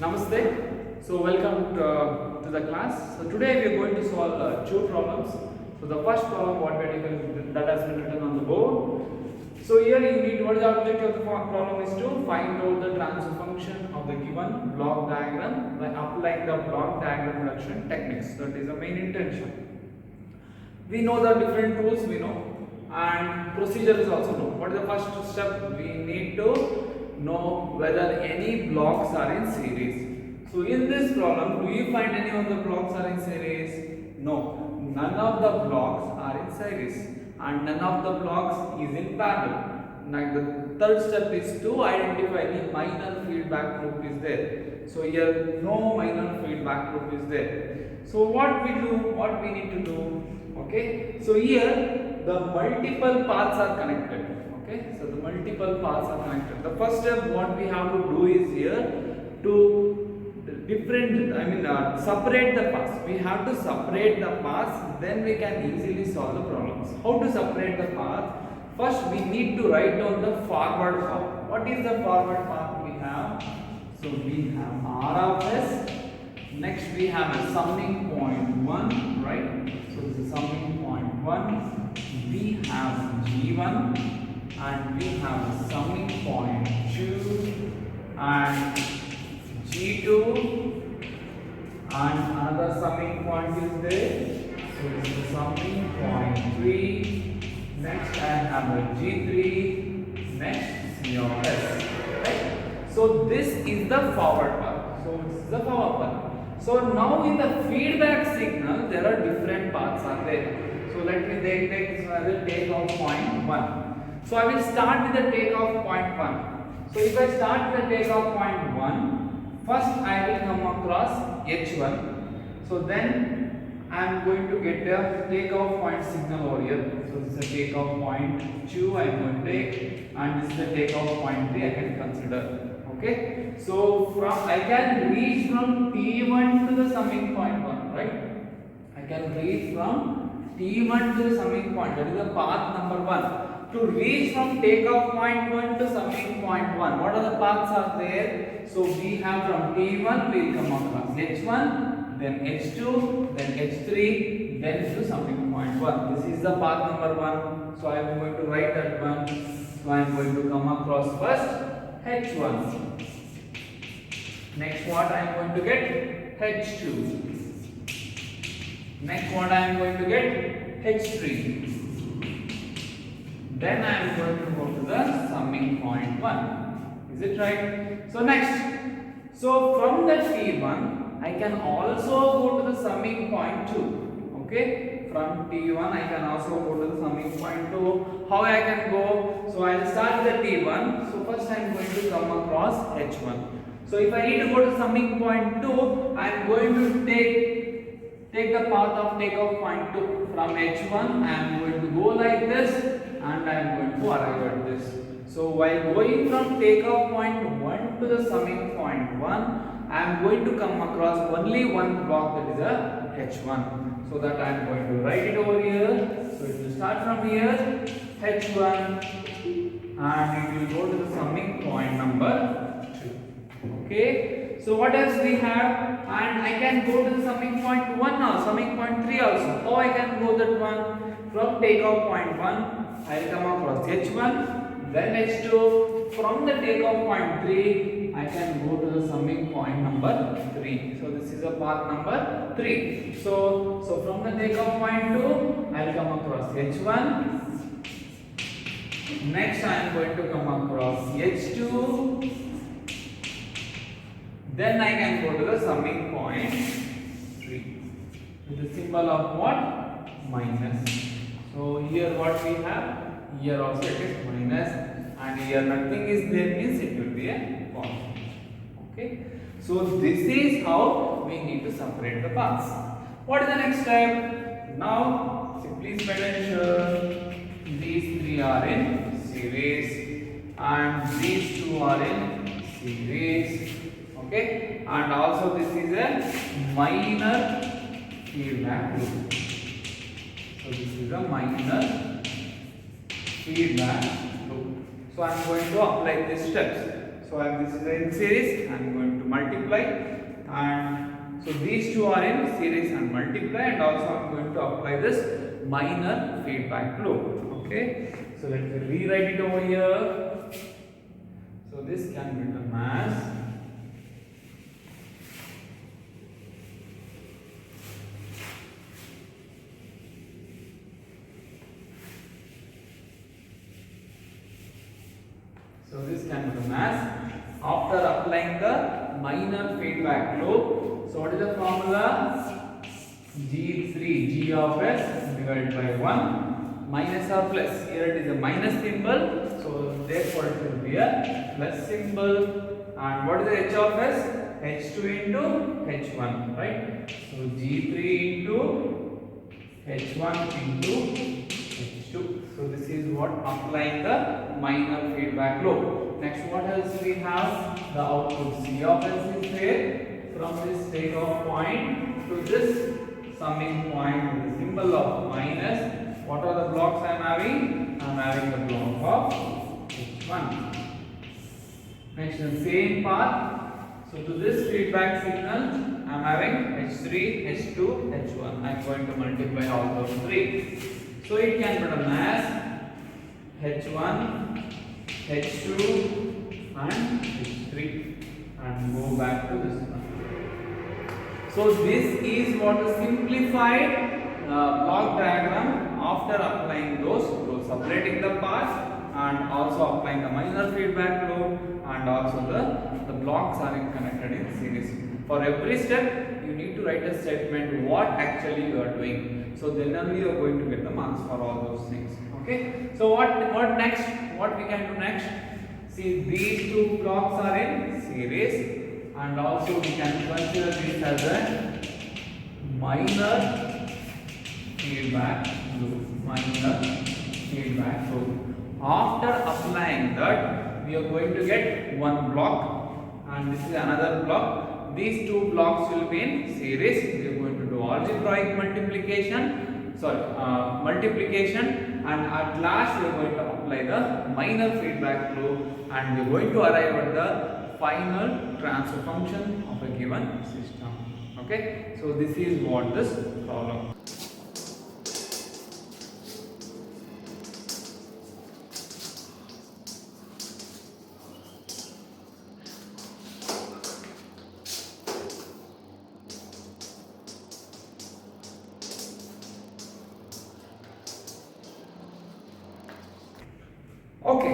Namaste. So welcome to the class. So today we are going to solve two problems. So the first problem what we are taking that has been written on the board. So here you need what is the objective of the problem is to find out the transfer function of the given block diagram by applying the block diagram reduction techniques. That is the main intention. We know the different tools we know and procedure is also known. What is the first step? We need to know whether any blocks are in series. So in this problem, do you find any of the blocks are in series? No, none of the blocks are in series and none of the blocks is in parallel. Now the third step is to identify the minor feedback loop is there. So here no minor feedback loop is there. So what we need to do, okay? So here the multiple paths are connected. Okay, so the multiple paths are connected. The first step what we have to do is here to separate the paths. We have to separate the paths, then we can easily solve the problems. How to separate the path? First we need to write down the forward path. What is the forward path we have? So we have R of S. Next we have a summing point 1, right? So this is summing point 1. We have G1 and we have a summing point 2 and G2 and another summing point is there. So this is the summing point 3. Next I have a G3. Next C of S. Right? So this is the forward path. So this is the forward path. So now in the feedback signal there are different paths are there. So let me take this as a takeoff point 1. So I will start with the takeoff point 1. So if I start with the takeoff point 1, first I will come across H1. So then I am going to get a takeoff point signal over here. So this is a takeoff point 2 I am going to take, and this is the takeoff point 3 I can consider. Okay. So I can reach from T1 to the summing point 1, right? I can reach from T1 to the summing point. That is the path number 1. To reach from takeoff point 1 to summing point 1, what are the paths are there? So we have from T1 we will come across H1, then H2, then H3, then to summing point 1. This is the path number 1. So I am going to write that one. So I am going to come across first H1. Next what I am going to get? H2. Next what I am going to get? H3. Then I am going to go to the summing point 1. Is it right? So next, so from the T1, I can also go to the summing point 2. Okay, from T1 I can also go to the summing point 2. How I can go? So I will start with the T1. So first I am going to come across H1. So if I need to go to summing point 2, I am going to take the path of takeoff point 2. From H1 I am going to go like this and I am going to arrive at this. So while going from takeoff point 1 to the summing point 1, I am going to come across only one block, that is a H1. So that I am going to write it over here. So it will start from here, H1, and it will go to the summing point number 2. Okay. So what else we have? And I can go to the summing point 1 now, summing point 3 also. How I can go that one? From takeoff point 1, I will come across H1, then H2. From the takeoff point 3, I can go to the summing point number 3. So this is a path number 3. So from the takeoff point 2, I will come across H1. Next I am going to come across H2. Then I can go to the summing point 3 with the symbol of what? Minus. So here what we have? Here also it is minus, and here nothing is there means it will be a constant. Okay. So this is how we need to separate the paths. What is the next step? Now please pay attention. These three are in series and these two are in series. Okay, and also this is a minor feedback loop. So this is a minor feedback loop. So I am going to apply these steps. So this is in series. I am going to multiply, and so these two are in series and multiply, and also I am going to apply this minor feedback loop. Okay, so let me rewrite it over here. So this can be written as after applying the minor feedback loop. So what is the formula? G3 G of S divided by 1 minus or plus. Here it is a minus symbol, so therefore it will be a plus symbol. And what is the H of S? H2 into H1, right? So G3 into H1 into H2. So this is what applying the minor feedback loop. Next, what else we have? The output C of S is there. From this takeoff point to this summing point with the symbol of minus. What are the blocks I am having? I am having the block of H1. Next, the same path. So to this feedback signal, I am having H3, H2, H1. I am going to multiply all those three. So it can be written as H1, H2 and H3, and go back to this one. So this is what a simplified block diagram after applying those separating the paths and also applying the minor feedback loop, and also the blocks are connected in series. For every step you need to write a statement what actually you are doing. So then only you are going to get the marks for all those things. Okay. So what next? What we can do next? See, these two blocks are in series, and also we can consider this as a minor feedback loop. Minor feedback loop. After applying that, we are going to get one block, and this is another block. These two blocks will be in series. We are going to do algebraic multiplication. Multiplication, and at last we are going to apply the minor feedback loop, and we are going to arrive at the final transfer function of a given system. Okay, so this is what this problem. Okay,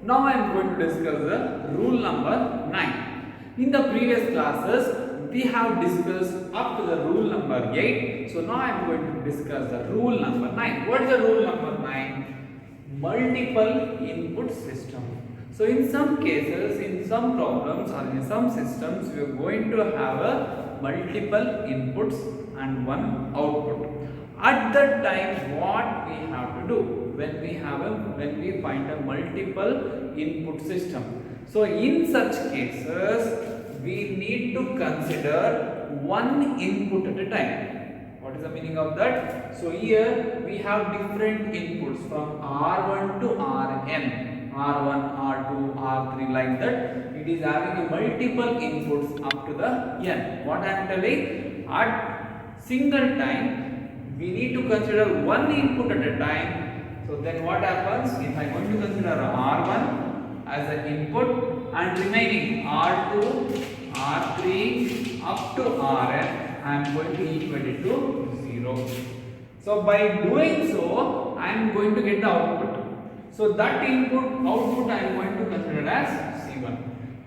now I am going to discuss the rule number 9. In the previous classes, we have discussed up to the rule number 8. So now I am going to discuss the rule number 9. What is the rule number 9? Multiple input system. So in some cases, in some problems or in some systems, we are going to have a multiple inputs and one output. At that time, what we have to do? When we find a multiple input system. So in such cases, we need to consider one input at a time. What is the meaning of that? So here we have different inputs from R1 to Rn, R1, R2, R3, like that. It is having a multiple inputs up to the n. What I am telling? At single time, we need to consider one input at a time. So then what happens? If I am going to consider R1 as an input and remaining R2, R3 up to Rn, I am going to equate it to 0. So by doing so, I am going to get the output. So that output I am going to consider as C1.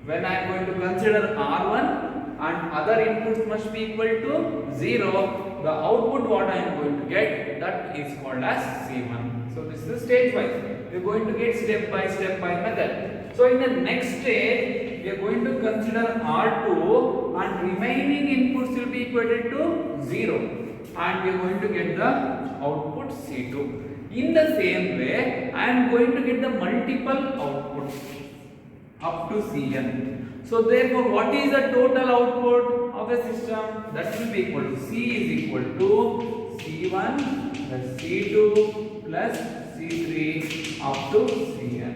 When I am going to consider R1 and other inputs must be equal to 0, the output what I am going to get, that is called as C1. So this is stage wise. We are going to get step by method. So in the next stage, we are going to consider R2 and remaining inputs will be equated to 0, and we are going to get the output C2. In the same way, I am going to get the multiple outputs up to Cn. So therefore, what is the total output of the system? That will be equal to C is equal to C1 plus C2 plus C3 up to Cn.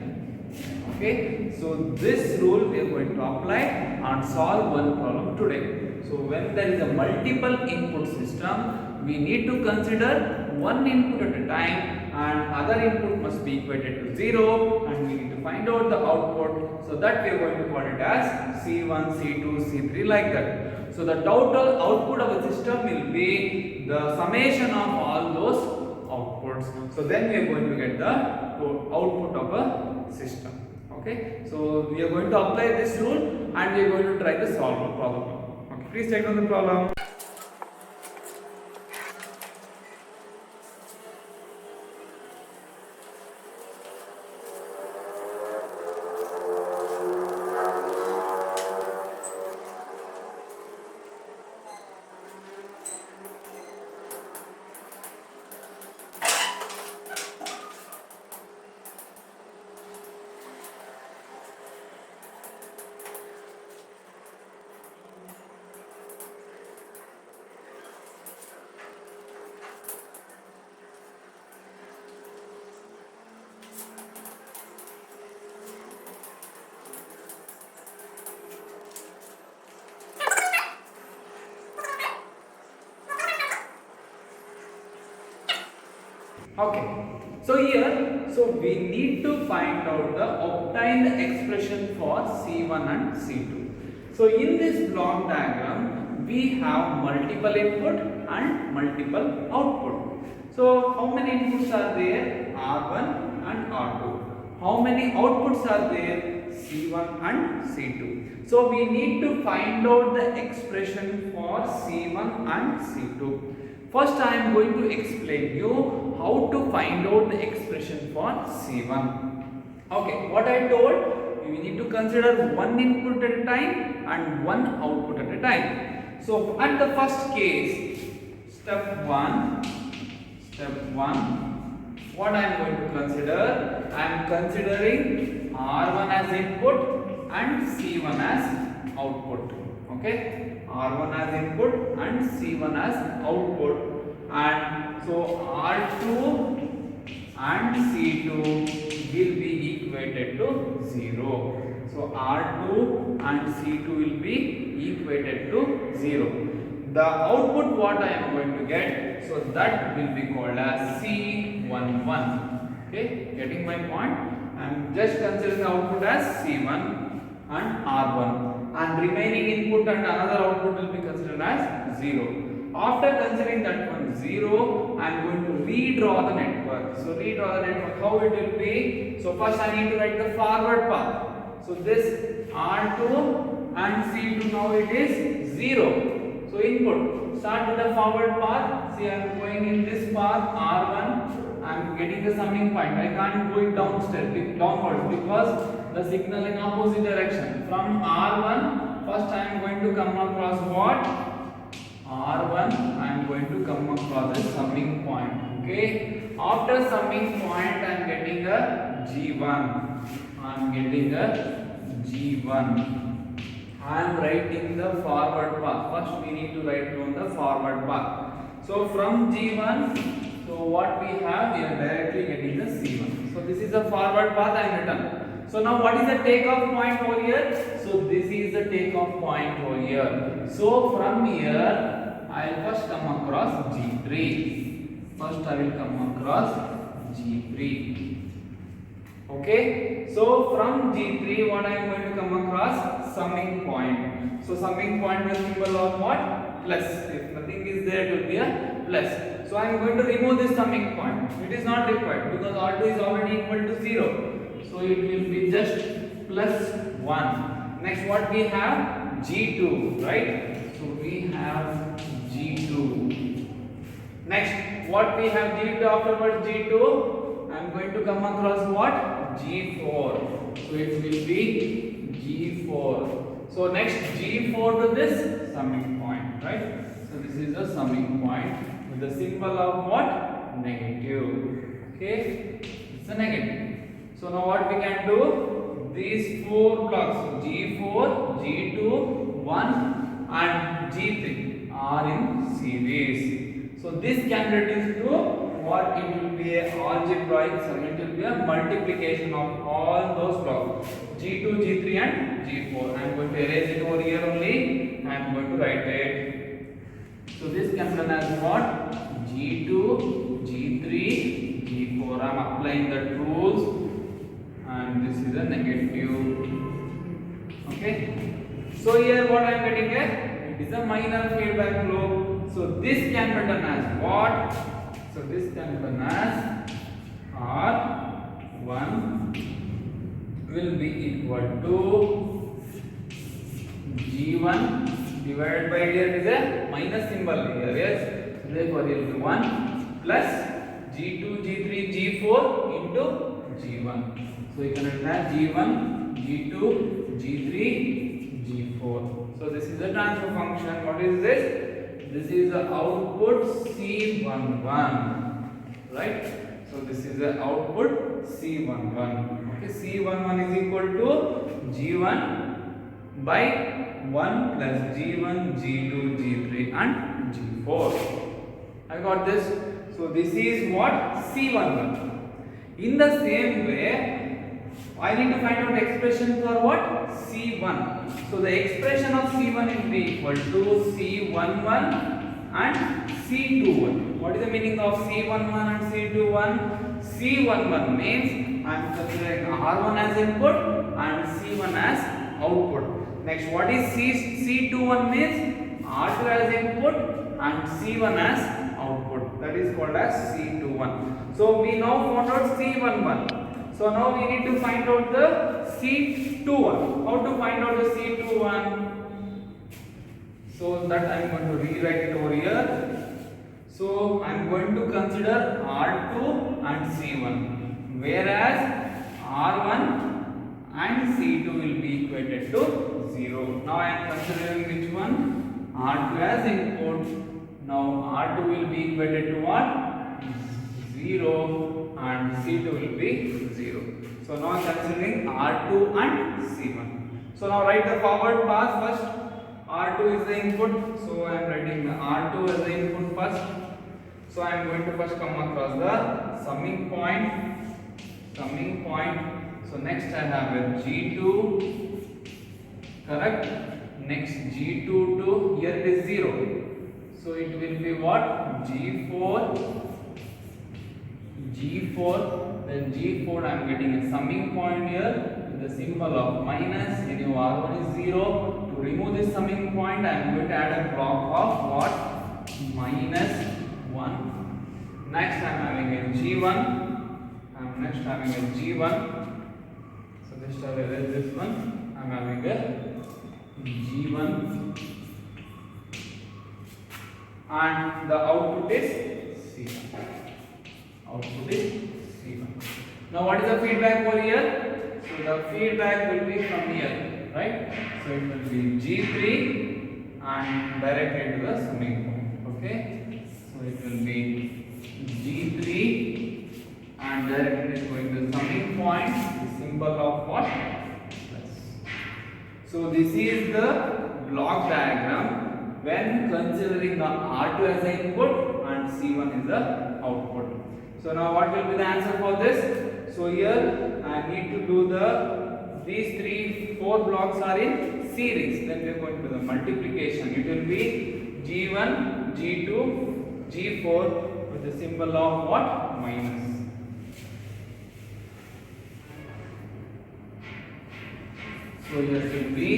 Okay, so this rule we are going to apply and solve one problem today. So when there is a multiple input system, we need to consider one input at a time and other input must be equated to 0, and we need to find out the output. So that we are going to call it as C1, C2, C3 like that. So the total output of a system will be the summation of all those outputs. So then we are going to get the output of a system. Okay, so we are going to apply this rule and we are going to try to solve the problem. Okay, please take down the problem. Okay, so here, we need to find out the obtained expression for C1 and C2. So in this block diagram, we have multiple input and multiple output. So how many inputs are there? R1 and R2. How many outputs are there? C1 and C2. So we need to find out the expression for C1 and C2. First I am going to explain you how to find out the expression for C1. Okay, what I told, we need to consider one input at a time and one output at a time. So at the first case, step 1, what I am going to consider? I am considering R1 as input and C1 as output. Okay, R1 as input and C1 as output, and so R2 and C2 will be equated to 0. So R2 and C2 will be equated to 0. The output what I am going to get, so that will be called as C11. Okay, getting my point? I am just considering the output as C1 and R1, and remaining input and another output will be considered as 0. After considering that one 0, I am going to redraw the network. So redraw the network, how it will be? So first I need to write the forward path. So this R2 and C2, now it is 0. So input, start with the forward path. See, I am going in this path R1. I am getting the summing point. I can't go it downwards because the signal in opposite direction. From R1, first I am going to come across what? R1, I am going to come across the summing point. Okay. After summing point, I am getting a G1. I am getting a G1. I am writing the forward path. First, we need to write down the forward path. So from G1, so what we have, we are directly getting the C1. So this is the forward path I am written. So now what is the takeoff point over here? So this is the takeoff point over here. So from here, I will first come across G3. First I will come across G3. Okay. So from G3, what I am going to come across? Summing point. So summing point with symbol of what? Plus. If nothing is there, it will be a plus. So I am going to remove this summing point. It is not required because R2 is already equal to 0. So it will be just plus 1. Next what we have? G2, right? So we have G2. Next, what we have G2 afterwards G2? I am going to come across what? G4. So it will be G4. So next G4 to this summing point, right? So this is the summing point with the symbol of what? Negative. Okay, it's a negative. So now what we can do? These four blocks, G4, G2, 1 and G3 are in series. So this can reduce to or it will be a algebraic sum. It will be a multiplication of all those blocks G2, G3 and G4. I am going to erase it over here only. I am going to write it. So this can be done as what? G2, G3, G4. I am applying the rules, and this is a negative. Okay. So here what I am getting here? It is a minor feedback loop. So this can be done as what? So this can be done as R1 will be equal to G1 divided by, here is a minus symbol here, yes. Therefore here will be 1 plus G2, G3, G4 into G1. So you can write G1, G2, G3, G4. So this is a transfer function. What is this? This is the output C11, right? So this is the output C11. Okay, C11 is equal to G1 by 1 plus G1, G2, G3 and G4. I got this. So this is what? C11. In the same way, I need to find out the expression for what? C1. So the expression of C1 will be equal to C11 and C21. What is the meaning of C11 and C21? C11 means I am considering R1 as input and C1 as output. Next, what is C21 means? R2 as input and C1 as output. That is called as C21. So we now found out C11. So now we need to find out the C21. How to find out the C21? So that I am going to rewrite it over here. So I am going to consider R2 and C1, whereas R1 and C2 will be equated to 0. Now I am considering which one? R2 as input. Now R2 will be equated to what? 0 and C2 will be 0. So now I am considering R2 and C1. So now write the forward path first. R2 is the input. So I am writing the R2 as the input first. So I am going to first come across the summing point. So next I have a G2, correct? Next G2 to, here it is 0. So it will be what? G4, then G4 I am getting a summing point here with the symbol of minus. Any R1 is 0. To remove this summing point I am going to add a block of what? Minus 1. Next I am having a G1. I am next having a G1. So this time I erase this one. I am having a G1. And the output is C1. Output is C1. Now what is the feedback over here? So the feedback will be from here, right? So it will be G3 and directly to the summing point. Okay. So it will be G3 and directly is going to the summing point. The symbol of what? Plus. So this is the block diagram when considering the R2 as the input and C1 is the output. So now what will be the answer for this? So here I need to do these 4 blocks are in series. Then we are going to do the multiplication. It will be G1, G2, G4 with the symbol of what? Minus. So here it will be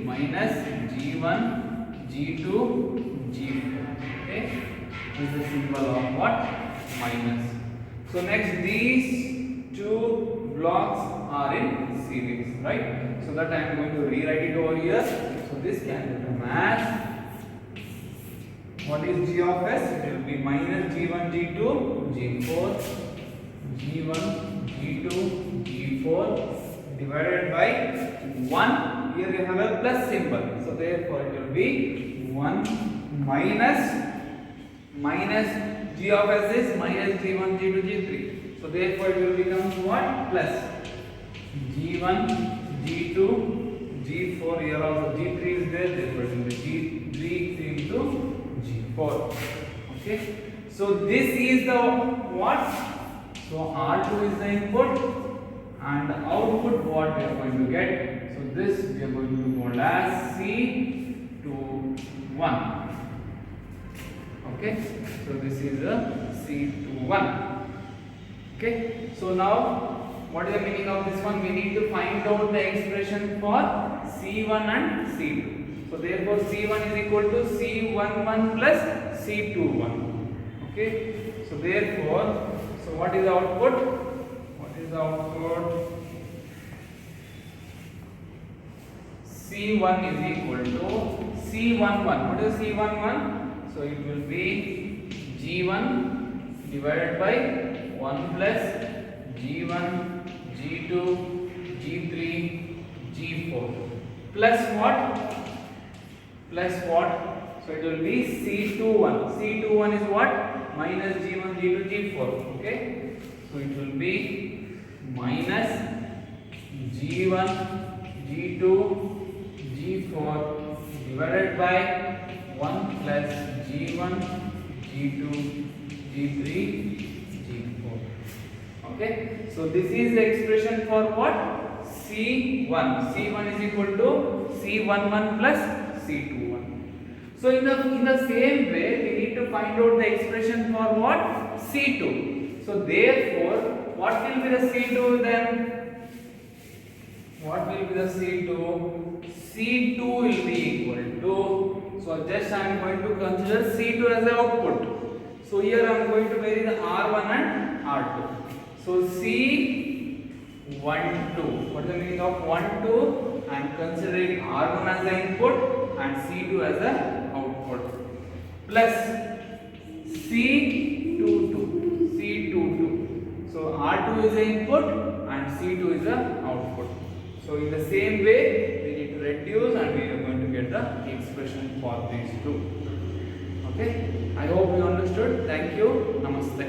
minus G1, G2, G4. Okay. This is the symbol of what? Minus. So next these 2 blocks are in series, right? So that I am going to rewrite it over here. So this can become as, what is G of S? It will be minus G1, G2, G4, G1, G2, G4 divided by 1. Here you have a plus symbol. So therefore it will be 1 minus G of S is minus G1, G2, G3. So therefore it will become what? Plus G1, G2, G4. Here also G3 is there. Therefore it will be G3 into G4. Okay. So this is the what? So R2 is the input and the output what we are going to get. So this we are going to call as C21. Okay, so this is a C21. Okay, so now what is the meaning of this one? We need to find out the expression for C1 and C2. So therefore C1 is equal to C11 plus C21. Okay, so therefore, so what is the output? What is the output? C1 is equal to C11. What is C11? So it will be G1 divided by 1 plus G1, G2, G3, G4 plus what? Plus what? So it will be C21. C21 is what? Minus G1, G2, G4. Okay. So it will be minus G1, G2, G4 divided by 1 plus G1, G2, G3, G4. Okay. So this is the expression for what? C1. C1 is equal to C11 plus C21. So in the same way, we need to find out the expression for what? C2. So therefore, what will be the C2 then? What will be the C2? C2 will be equal to, so just I am going to consider C2 as the output. So here I am going to vary the R1 and R2. So C12. What is the meaning of 1, 2? I am considering R1 as the input and C2 as the output. Plus C22. So R2 is the input and C2 is the output. So in the same way, we need to reduce and we are going to get the expression for these two. Okay. I hope you understood. Thank you. Namaste.